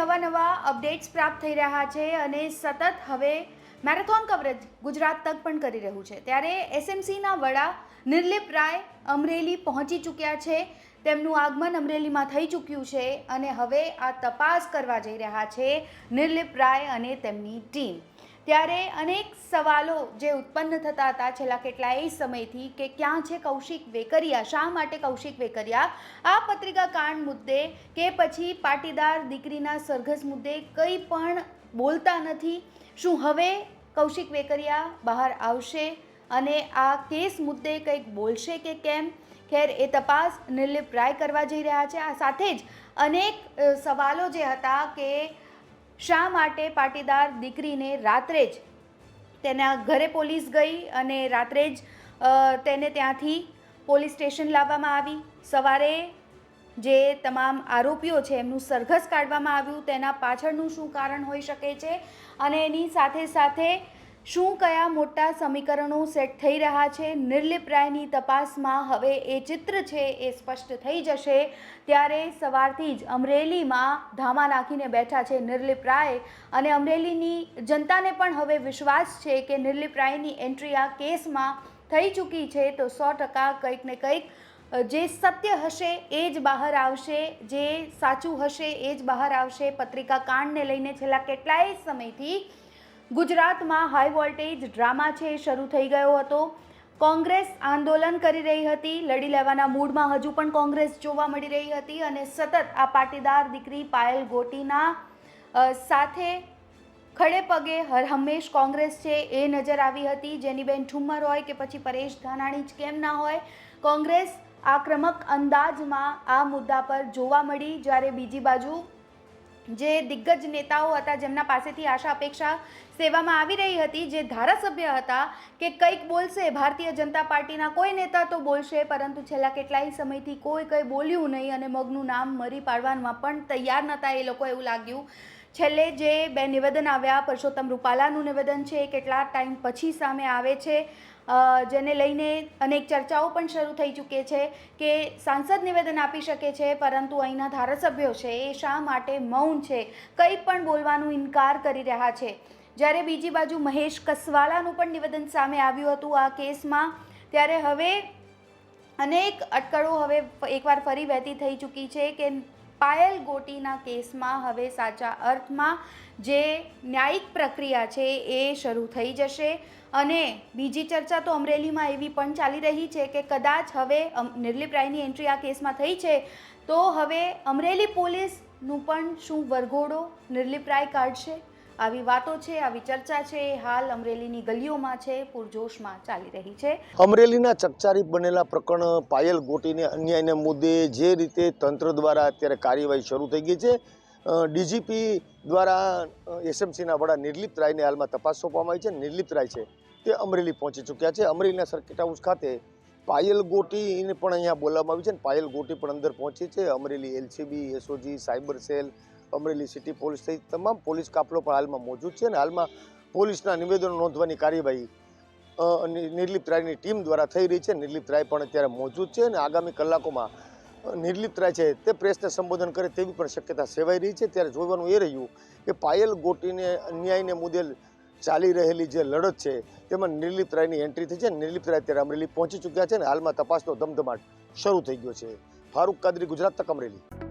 નવા અપડેટ્સ પ્રાપ્ત થઈ રહ્યા છે અને સતત હવે મેરેથોન કવરેજ ગુજરાત તક પણ કરી રહ્યું છે। ત્યારે એસએમસીના વડા નિર્લિપ રાય અમરેલી પહોંચી ચૂક્યા છે। તેમનું આગમન અમરેલીમાં થઈ ચૂક્યું છે અને હવે આ તપાસ કરવા જઈ રહ્યા છે નિર્લિપ રાય અને તેમની ટીમ। ત્યારે અનેક સવાલો જે ઉત્પન્ન થતા હતા છેલ્લા કેટલાય સમયથી કે ક્યાં છે કૌશિક વેકરિયા, શા માટે કૌશિક વેકરિયા આ પત્રિકા કાંડ મુદ્દે કે પછી પાટીદાર દીકરીના સરઘસ મુદ્દે કંઈ પણ બોલતા નથી। શું હવે કૌશિક વેકરિયા બહાર આવશે અને આ કેસ મુદ્દે કંઈક બોલશે કે કેમ? ખેર એ તપાસ નિર્લિપ રાય કરવા જઈ રહ્યા છે। આ સાથે જ અનેક સવાલો જે હતા કે શા માટે પાટીદાર દીકરીને રાત્રે જ તેના ઘરે પોલીસ ગઈ અને રાત્રે જ તેને ત્યાંથી પોલીસ સ્ટેશન લાવવામાં આવી, સવારે જે તમામ આરોપીઓ છે એમનું સરઘસ કાઢવામાં આવ્યું, તેના પાછળનું શું કારણ હોઈ શકે છે અને એની સાથે સાથે શું કયા મોટા સમીકરણો સેટ થઈ રહ્યા છે। નિર્લિપ રાયની તપાસમાં હવે એ ચિત્ર છે એ સ્પષ્ટ થઈ જશે। ત્યારે સવારથી જ અમરેલીમાં ધામા નાખીને બેઠા છે નિર્લિપ રાય અને અમરેલીની જનતાને પણ હવે વિશ્વાસ છે કે નિર્લિપ રાયની એન્ટ્રી આ કેસમાં થઈ ચૂકી છે તો 100% કંઈક ને કંઈક જે સત્ય હશે એ જ બહાર આવશે, જે સાચું હશે એ જ બહાર આવશે। પત્રિકા કાંડને લઈને છેલ્લા કેટલાય સમયથી ગુજરાતમાં હાઈ વોલ્ટેજ ડ્રામા છે શરૂ થઈ ગયો હતો। કોંગ્રેસ આંદોલન કરી રહી હતી, લડી લેવાના મૂડમાં હજુ પણ કોંગ્રેસ જોવા મળી રહી હતી અને સતત આ પાટીદાર દીકરી પાયલ ગોટીના સાથે ખડે પગે હરહંમેશ કોંગ્રેસ છે એ નજર આવી હતી। જેનીબેન ઠુમ્મર હોય કે પછી પરેશ ધાનાણી જ કેમ ના હોય, કોંગ્રેસ આક્રમક અંદાજમાં આ મુદ્દા પર જોવા મળી। જ્યારે બીજી બાજુ જે દિગ્ગજ નેતાઓ હતા જેમના પાસેથી આશા અપેક્ષા સેવામાં આવી રહી હતી, જે ધારાસભ્ય હતા કે કંઈક બોલશે, ભારતીય જનતા પાર્ટીના કોઈ નેતા તો બોલશે, પરંતુ છેલ્લા કેટલાય સમયથી કોઈ કંઈ બોલ્યું નહીં અને મગનું નામ મરી પાડવામાં પણ તૈયાર નહોતા એ લોકો, એવું લાગ્યું। છેલ્લે જે બે નિવેદન આવ્યા, પરસોત્તમ રૂપાલાનું નિવેદન છે કેટલા ટાઈમ પછી સામે આવે છે, જેને લઈને અનેક ચર્ચાઓ પણ શરૂ થઈ ચૂકી છે કે સાંસદ નિવેદન આપી શકે છે પરંતુ અહીંના ધારાસભ્યો છે એ શા માટે મૌન છે, કંઈ પણ બોલવાનું ઇનકાર કરી રહ્યા છે। જ્યારે બીજી બાજુ મહેશ કસવાલાનું પણ નિવેદન સામે આવ્યું હતું આ કેસમાં। ત્યારે હવે અનેક અટકળો હવે એકવાર ફરી વહેતી થઈ ચૂકી છે કે પાયલ ગોટીના કેસમાં હવે સાચા અર્થમાં જે ન્યાયિક પ્રક્રિયા છે એ શરૂ થઈ જશે। અને બીજી ચર્ચા તો અમરેલીમાં એવી પણ ચાલી રહી છે કે કદાચ હવે નિર્લિપ રાયની એન્ટ્રી આ કેસમાં થઈ છે તો હવે અમરેલી પોલીસનું પણ શું વરઘોડો નિર્લિપ રાય કાઢશે? આવી વાતો છે, આવી ચર્ચા છે હાલ અમરેલીની ગલીઓમાં છે, પૂરજોશમાં ચાલી રહી છે। અમરેલીના ચકચારી બનેલા પ્રકરણ પાયલ ગોટીને અન્યાયના મુદ્દે જે રીતે તંત્ર દ્વારા અત્યારે કાર્યવાહી શરૂ થઈ ગઈ છે, ડીજીપી દ્વારા એસએમસીના વડા નિર્લિપ રાયને હાલમાં તપાસ સોંપવામાં આવી છે। નિર્લિપ રાય છે તે અમરેલી પહોંચી ચૂક્યા છે। અમરેલીના સર્કિટ હાઉસ ખાતે પાયલ ગોટીને પણ અહીંયા બોલાવવામાં આવી છે અને પાયલ ગોટી પણ અંદર પહોંચી છે। Amreli LCB, SOG, cyber cell, Amreli city police સહિત તમામ પોલીસ કાફલો પણ હાલમાં મોજૂદ છે અને હાલમાં પોલીસના નિવેદનો નોંધવાની કાર્યવાહી નિર્લિપ રાયની ટીમ દ્વારા થઈ રહી છે। નિર્લિપ રાય પણ અત્યારે મોજૂદ છે અને આગામી કલાકોમાં નિર્લિપ રાય છે તે પ્રેસને સંબોધન કરે તેવી પણ શક્યતા સેવાઈ રહી છે। ત્યારે જોવાનું એ રહ્યું કે પાયલ ગોટીને અન્યાયને મુદ્દે ચાલી રહેલી જે લડત છે તેમાં નિર્લિપ રાયની એન્ટ્રી થઈ છે। નિર્લિપ રાય અત્યારે અમરેલી પહોંચી ચૂક્યા છે અને હાલમાં તપાસનો ધમધમાટ શરૂ થઈ ગયો છે। ફારૂક કાદરી, ગુજરાત તક, અમરેલી।